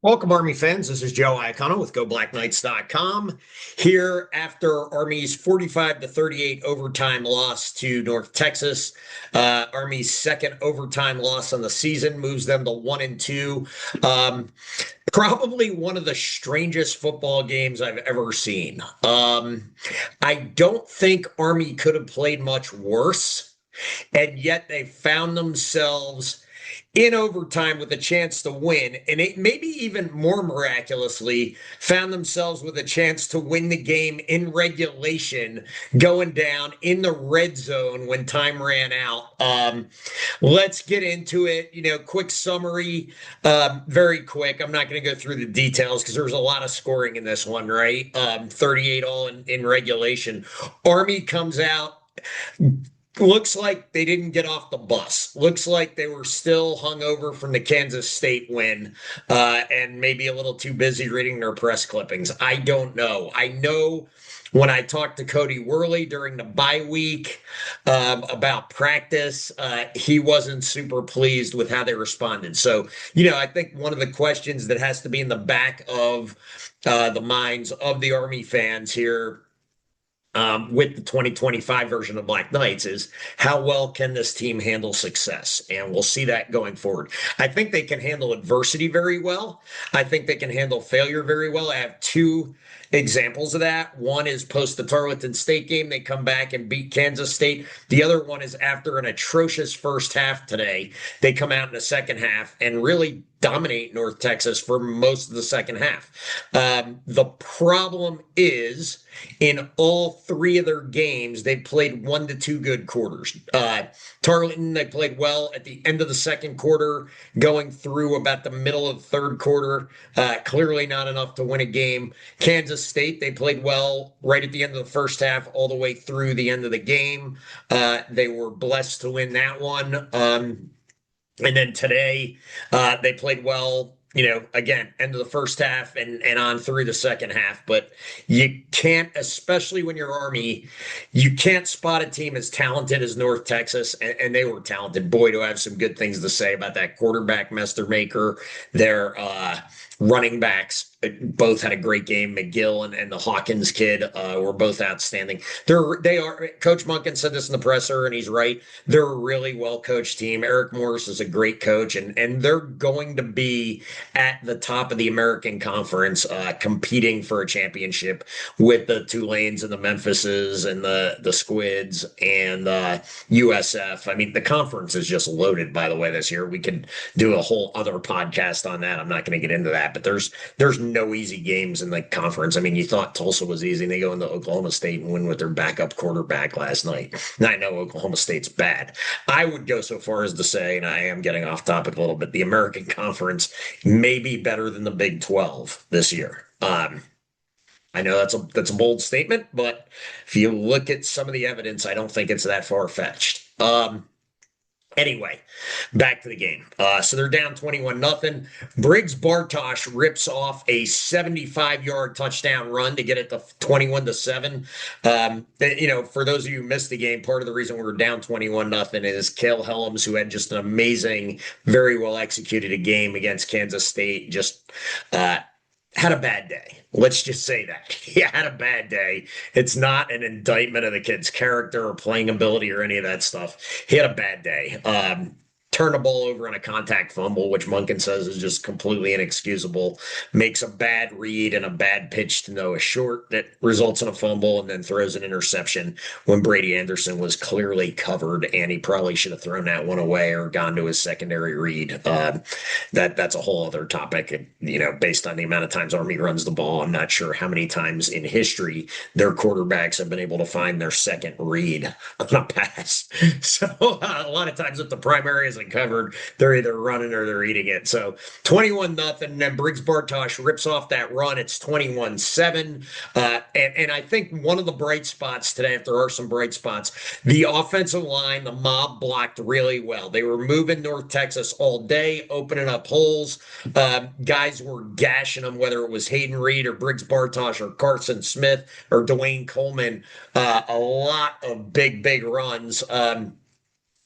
Welcome, Army fans. This is Joe Iacono with GoBlackKnights.com. Here after Army's 45-38 overtime loss to North Texas. Army's second overtime loss on the season moves them to 1-2. Probably one of the strangest football games I've ever seen. I don't think Army could have played much worse, and yet they found themselves in overtime with a chance to win, and it maybe even more miraculously found themselves with a chance to win the game in regulation, going down in the red zone when time ran out. Let's get into it. Quick summary, very quick. I'm not going to go through the details because there's a lot of scoring in this one, right? 38 all in regulation. Army comes out. Looks like they didn't get off the bus. Looks like they were still hungover from the Kansas State win, and maybe a little too busy reading their press clippings. I don't know. I know when I talked to Cody Worley during the bye week about practice, he wasn't super pleased with how they responded. So, I think one of the questions that has to be in the back of the minds of the Army fans here with the 2025 version of Black Knights is how well can this team handle success? And we'll see that going forward. I think they can handle adversity very well. I think they can handle failure very well. I have two examples of that. One is post the Tarleton State game. They come back and beat Kansas State. The other one is after an atrocious first half today. They come out in the second half and really dominate North Texas for most of the second half. The problem is in all three of their games, they played 1 to 2 good quarters. Tarleton, they played well at the end of the second quarter, going through about the middle of the third quarter. Clearly not enough to win a game. Kansas State, they played well right at the end of the first half, all the way through the end of the game. They were blessed to win that one. And then today, they played well, again, end of the first half and on through the second half. But you can't, especially when you're Army, you can't spot a team as talented as North Texas. And they were talented. Boy, do I have some good things to say about that quarterback, Maker. Their running backs both had a great game. McGill and the Hawkins kid were both outstanding. They are. Coach Monken said this in the presser, and he's right. They're a really well-coached team. Eric Morris is a great coach, and they're going to be at the top of the American Conference, competing for a championship with the Tulanes and the Memphises and the Squids and USF. I mean, the conference is just loaded, by the way, this year. We could do a whole other podcast on that. I'm not going to get into that, but there's no easy games in the conference. I mean, you thought Tulsa was easy, and they go into Oklahoma State and win with their backup quarterback last night. And I know Oklahoma State's bad. I would go so far as to say, and I am getting off topic a little bit, the American Conference may be better than the Big 12 this year. I know that's a bold statement, but if you look at some of the evidence, I don't think it's that far-fetched. Anyway, back to the game. So they're down 21-0. Briggs Bartosh rips off a 75-yard touchdown run to get it to 21-7. For those of you who missed the game, part of the reason we were down 21-0 is Cale Helms, who had just an amazing, very well executed a game against Kansas State, just had a bad day. Let's just say that. He had a bad day. It's not an indictment of the kid's character or playing ability or any of that stuff. He had a bad day. Turned the ball over on a contact fumble, which Monken says is just completely inexcusable. Makes a bad read and a bad pitch to Noah Short that results in a fumble, and then throws an interception when Brady Anderson was clearly covered, and he probably should have thrown that one away or gone to his secondary read. That's a whole other topic. Based on the amount of times Army runs the ball, I'm not sure how many times in history their quarterbacks have been able to find their second read on a pass. So a lot of times if the primary isn't covered, they're either running or they're eating it. So 21-0, and then Briggs Bartosh rips off that run. It's 21-7. And I think one of the bright spots today, if there are some bright spots, the offensive line, the mob blocked really well. They were moving North Texas all day, opening up holes. Guys were gashing them, whether it was Hayden Reed or Briggs Bartosh or Carson Smith or Dwayne Coleman. A lot of big runs.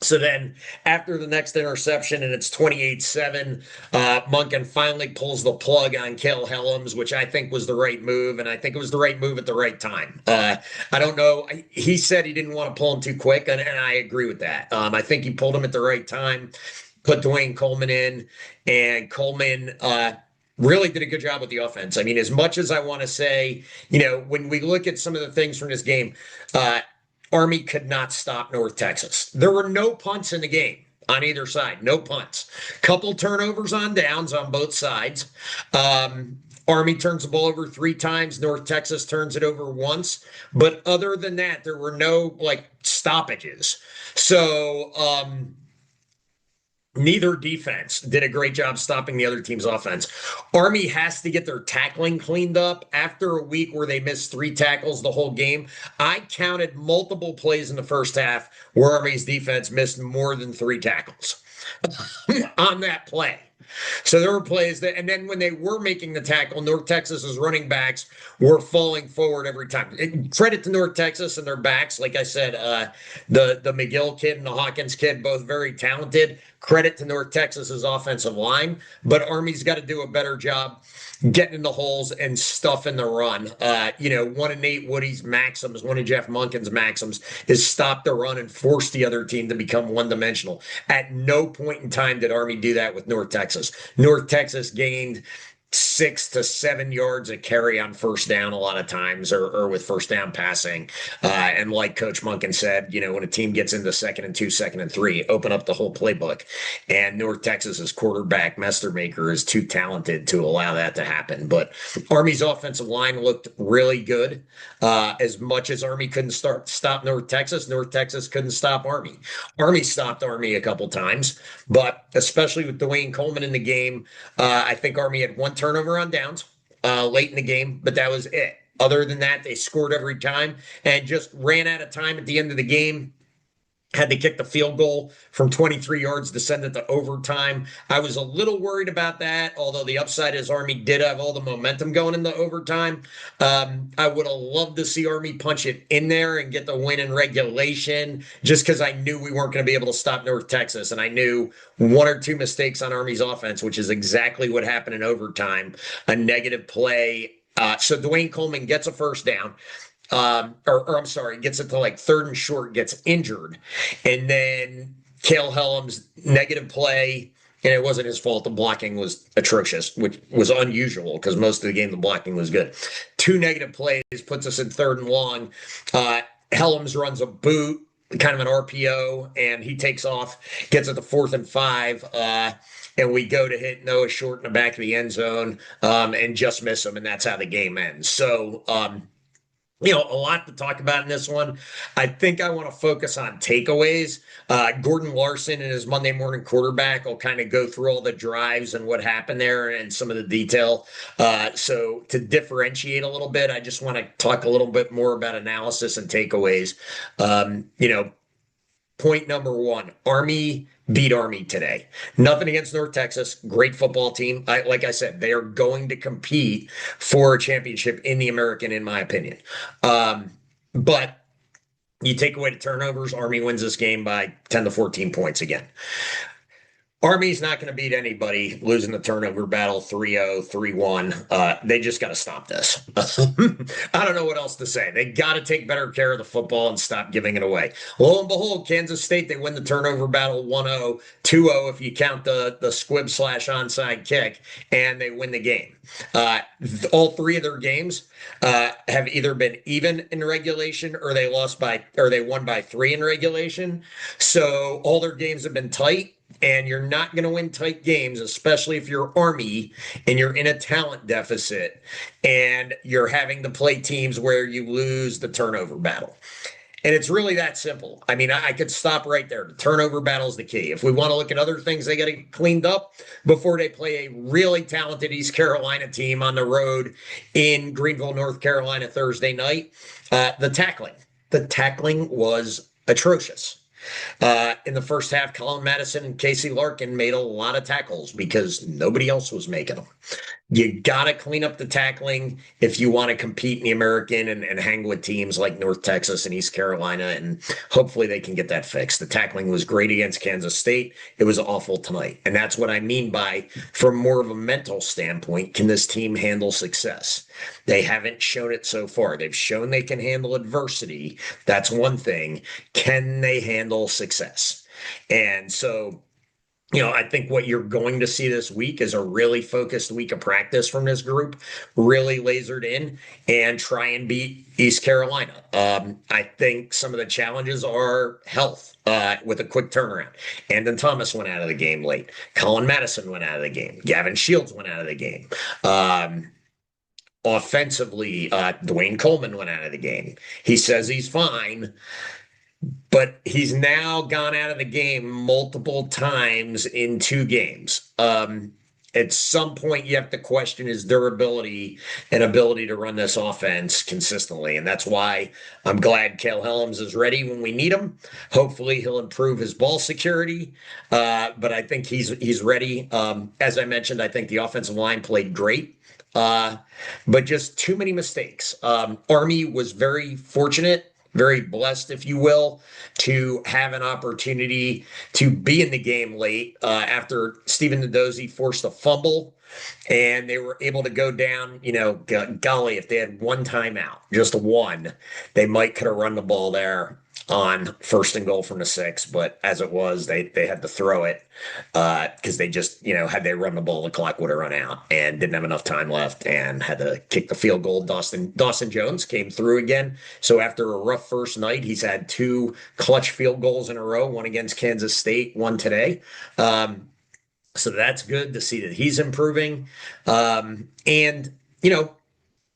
So then after the next interception and it's 28-7, Monken finally pulls the plug on Cale Helms, which I think was the right move. And I think it was the right move at the right time. I don't know. He said he didn't want to pull him too quick. And I agree with that. I think he pulled him at the right time, put Dwayne Coleman in, and Coleman, really did a good job with the offense. I mean, as much as I want to say, when we look at some of the things from this game, Army could not stop North Texas. There were no punts in the game on either side, no punts. Couple turnovers on downs on both sides. Army turns the ball over 3 times. North Texas turns it over once. But other than that, there were no stoppages. So neither defense did a great job stopping the other team's offense. Army has to get their tackling cleaned up after a week where they missed 3 tackles the whole game. I counted multiple plays in the first half where Army's defense missed more than 3 tackles on that play. So there were plays that, and then when they were making the tackle, North Texas's running backs were falling forward every time. Credit to North Texas and their backs. Like I said, the McGill kid and the Hawkins kid, both very talented. Credit to North Texas's offensive line, but Army's got to do a better job getting in the holes and stuffing the run. One of Nate Woody's maxims, one of Jeff Monken's maxims is stop the run and force the other team to become one-dimensional. At no point in time did Army do that with North Texas. North Texas gained 6 to 7 yards a carry on first down a lot of times, or with first down passing. And like Coach Monken said, when a team gets into 2nd and 2, 2nd and 3, open up the whole playbook. And North Texas's quarterback, Mestermaker, is too talented to allow that to happen. But Army's offensive line looked really good. As much as Army couldn't stop North Texas couldn't stop Army. Army stopped Army a couple times, but especially with Dwayne Coleman in the game, I think Army had 1 turnover on downs late in the game, but that was it. Other than that, they scored every time and just ran out of time at the end of the game. Had to kick the field goal from 23 yards to send it to overtime. I was a little worried about that, although the upside is Army did have all the momentum going into overtime. I would have loved to see Army punch it in there and get the win in regulation, just because I knew we weren't going to be able to stop North Texas, and I knew 1 or 2 mistakes on Army's offense, which is exactly what happened in overtime, a negative play. So Dwayne Coleman gets a first down. I'm sorry, gets it to 3rd and short, gets injured. And then Cale Helms, negative play, and it wasn't his fault. The blocking was atrocious, which was unusual because most of the game the blocking was good. 2 negative plays puts us in 3rd and long. Helms runs a boot, kind of an RPO, and he takes off, gets it to 4th and 5. And we go to hit Noah Short in the back of the end zone and just miss him, and that's how the game ends. So, a lot to talk about in this one. I think I want to focus on takeaways. Gordon Larson and his Monday morning quarterback will kind of go through all the drives and what happened there and some of the detail. So to differentiate a little bit, I just want to talk a little bit more about analysis and takeaways. Point number 1, Army beat Army today. Nothing against North Texas. Great football team. Like I said, they are going to compete for a championship in the American, in my opinion. But you take away the turnovers, Army wins this game by 10 to 14 points again. Army's not going to beat anybody losing the turnover battle 3-0, 3-1. They just got to stop this. I don't know what else to say. They got to take better care of the football and stop giving it away. Lo and behold, Kansas State, they win the turnover battle 1-0, 2-0 if you count the squib / onside kick, and they win the game. All 3 of their games have either been even in regulation or they won by 3 in regulation. So all their games have been tight. And you're not going to win tight games, especially if you're Army and you're in a talent deficit and you're having to play teams where you lose the turnover battle. And it's really that simple. I mean, I could stop right there. The turnover battle is the key. If we want to look at other things they got to get cleaned up before they play a really talented East Carolina team on the road in Greenville, North Carolina, Thursday night, the tackling. The tackling was atrocious. In the first half, Colin Madison and Casey Larkin made a lot of tackles because nobody else was making them. You got to clean up the tackling if you want to compete in the American and hang with teams like North Texas and East Carolina. And hopefully they can get that fixed. The tackling was great against Kansas State. It was awful tonight. And that's what I mean by, from more of a mental standpoint, can this team handle success? They haven't shown it so far. They've shown they can handle adversity. That's one thing. Can they handle success? And so, I think what you're going to see this week is a really focused week of practice from this group, really lasered in and try and beat East Carolina. I think some of the challenges are health with a quick turnaround. Andon Thomas went out of the game late. Colin Madison went out of the game. Gavin Shields went out of the game. Offensively, Dwayne Coleman went out of the game. He says he's fine, but he's now gone out of the game multiple times in 2 games. At some point, you have to question his durability and ability to run this offense consistently. And that's why I'm glad Cale Helms is ready when we need him. Hopefully, he'll improve his ball security. But I think he's ready. As I mentioned, I think the offensive line played great. But just too many mistakes. Army was very fortunate, very blessed, if you will, to have an opportunity to be in the game late after Stephen Ndozi forced a fumble, and they were able to go down. Golly, if they had one timeout, just one, they might could have run the ball there on 1st and goal from the 6. But as it was, they had to throw it because they just, had they run the ball, the clock would have run out and didn't have enough time left and had to kick the field goal. Dawson Jones came through again. So after a rough first night, he's had 2 clutch field goals in a row, one against Kansas State, one today. So that's good to see that he's improving. And,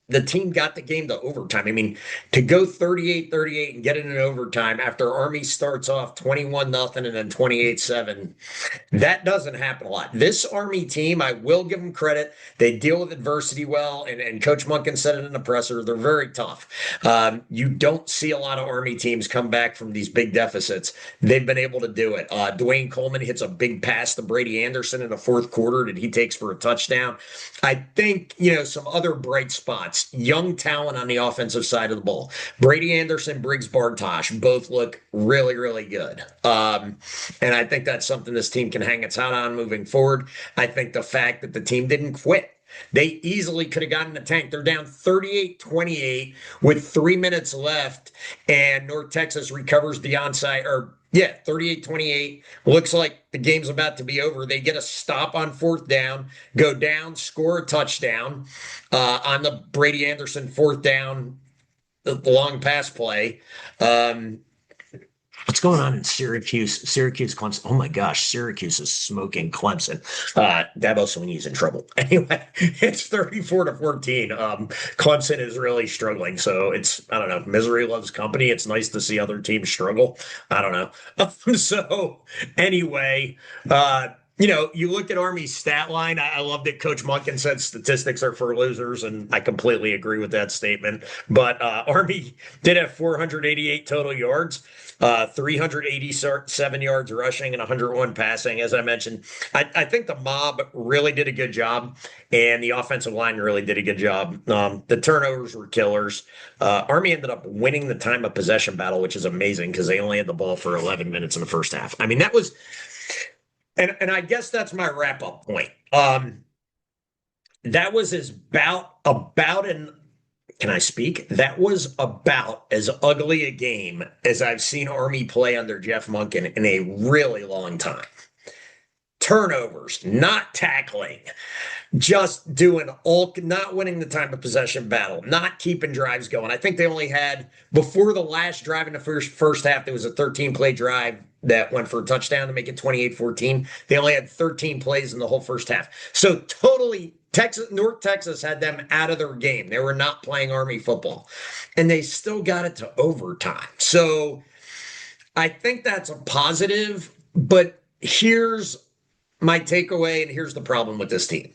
the team got the game to overtime. I mean, to go 38-38 and get it in overtime after Army starts off 21-0 and then 28-7, that doesn't happen a lot. This Army team, I will give them credit. They deal with adversity well, and Coach Monken said it in the presser. They're very tough. You don't see a lot of Army teams come back from these big deficits. They've been able to do it. Dwayne Coleman hits a big pass to Brady Anderson in the 4th quarter that he takes for a touchdown. I think, some other bright spots. Young talent on the offensive side of the ball. Brady Anderson, Briggs Bartosh both look really, really good. And I think that's something this team can hang its hat on moving forward. I think the fact that the team didn't quit. They easily could have gotten the tank. They're down 38-28 with 3 minutes left, and North Texas recovers the onside, 38-28. Looks like the game's about to be over. They get a stop on 4th down, go down, score a touchdown on the Brady Anderson 4th down, the long pass play. What's going on in Syracuse? Syracuse, Clemson. Oh my gosh, Syracuse is smoking Clemson. Dabo Swinney's in trouble. Anyway, it's 34-14. Clemson is really struggling. So I don't know, misery loves company. It's nice to see other teams struggle. I don't know. So anyway, you look at Army's stat line. I love that Coach Monken said statistics are for losers, and I completely agree with that statement. But Army did have 488 total yards, 387 yards rushing, and 101 passing. As I mentioned, I think the mob really did a good job, and the offensive line really did a good job. The turnovers were killers. Army ended up winning the time of possession battle, which is amazing because they only had the ball for 11 minutes in the first half. I mean, that was. And I guess that's my wrap up point. That was about an can I speak? That was about as ugly a game as I've seen Army play under Jeff Monken in a really long time. Turnovers, not tackling, just doing not winning the time of possession battle, not keeping drives going. I think they only had, before the last drive in the first half, there was a 13-play drive that went for a touchdown to make it 28-14. They only had 13 plays in the whole first half. So totally, North Texas had them out of their game. They were not playing Army football, and they still got it to overtime. So I think that's a positive, but here's my takeaway, and here's the problem with this team.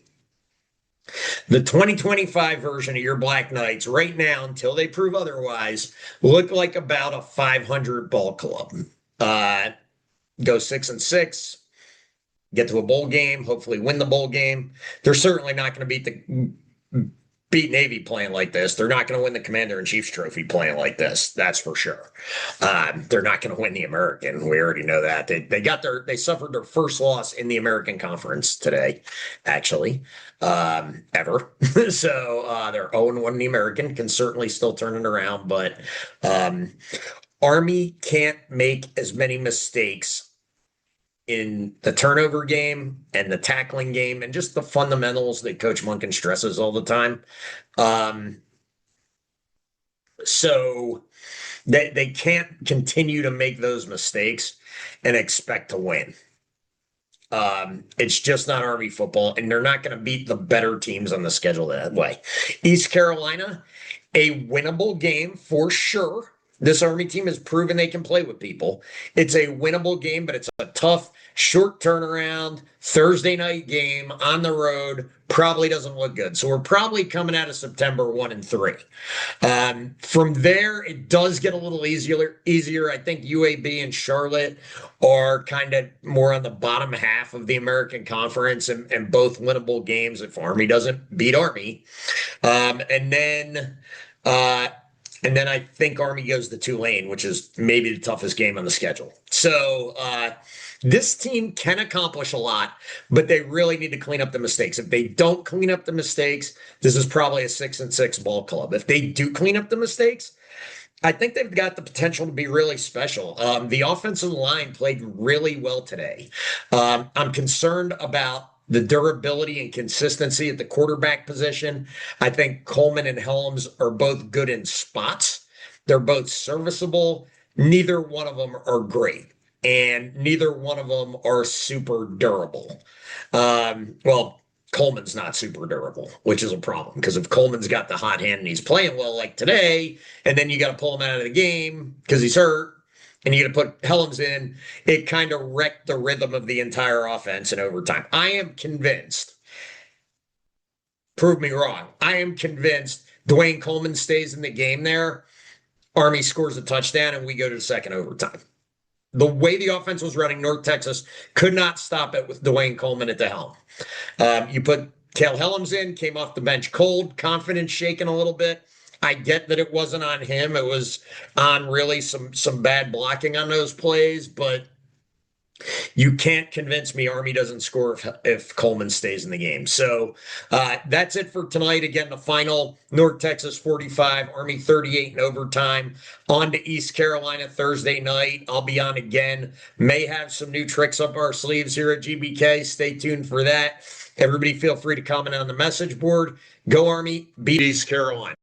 The 2025 version of your Black Knights right now, until they prove otherwise, look like about a 500 ball club. Go 6-6. get to a bowl game, hopefully win the bowl game. They're certainly not going to beat Navy playing like this. They're not going to win the Commander-in-Chief's trophy playing like this. That's for sure. They're not going to win the American. We already know that. They suffered their first loss in the American Conference today, actually, ever. So they're 0-1 in the American. Can certainly still turn it around, but Army can't make as many mistakes in the turnover game and the tackling game and just the fundamentals that Coach Monken stresses all the time. So they can't continue to make those mistakes and expect to win. It's just not Army football, and they're not going to beat the better teams on the schedule that way. East Carolina, a winnable game for sure. This Army team has proven they can play with people. It's a winnable game, but it's a tough, short turnaround, Thursday night game on the road. Probably doesn't look good. So we're probably coming out of September 1-3. From there, it does get a little easier. I think UAB and Charlotte are kind of more on the bottom half of the American Conference and both winnable games if Army doesn't beat Army. And then I think Army goes to Tulane, which is maybe the toughest game on the schedule. So this team can accomplish a lot, but they really need to clean up the mistakes. If they don't clean up the mistakes, this is probably a 6-6 ball club. If they do clean up the mistakes, I think they've got the potential to be really special. The offensive line played really well today. I'm concerned about the durability and consistency at the quarterback position. I think Coleman and Helms are both good in spots. They're both serviceable. Neither one of them are great, and neither one of them are super durable. Well, Coleman's not super durable, which is a problem because if Coleman's got the hot hand and he's playing well like today, and then you got to pull him out of the game because he's hurt, and you got to put Helms in, it kind of wrecked the rhythm of the entire offense in overtime. I am convinced, prove me wrong, I am convinced Dwayne Coleman stays in the game there, Army scores a touchdown, and we go to the second overtime. The way the offense was running, North Texas could not stop it with Dwayne Coleman at the helm. You put Cale Helms in, came off the bench cold, confidence shaken a little bit. I get that it wasn't on him. It was on really some bad blocking on those plays, but you can't convince me Army doesn't score if Coleman stays in the game. So that's it for tonight. Again, the final, North Texas 45, Army 38 in overtime. On to East Carolina Thursday night. I'll be on again. May have some new tricks up our sleeves here at GBK. Stay tuned for that. Everybody feel free to comment on the message board. Go Army, beat East Carolina.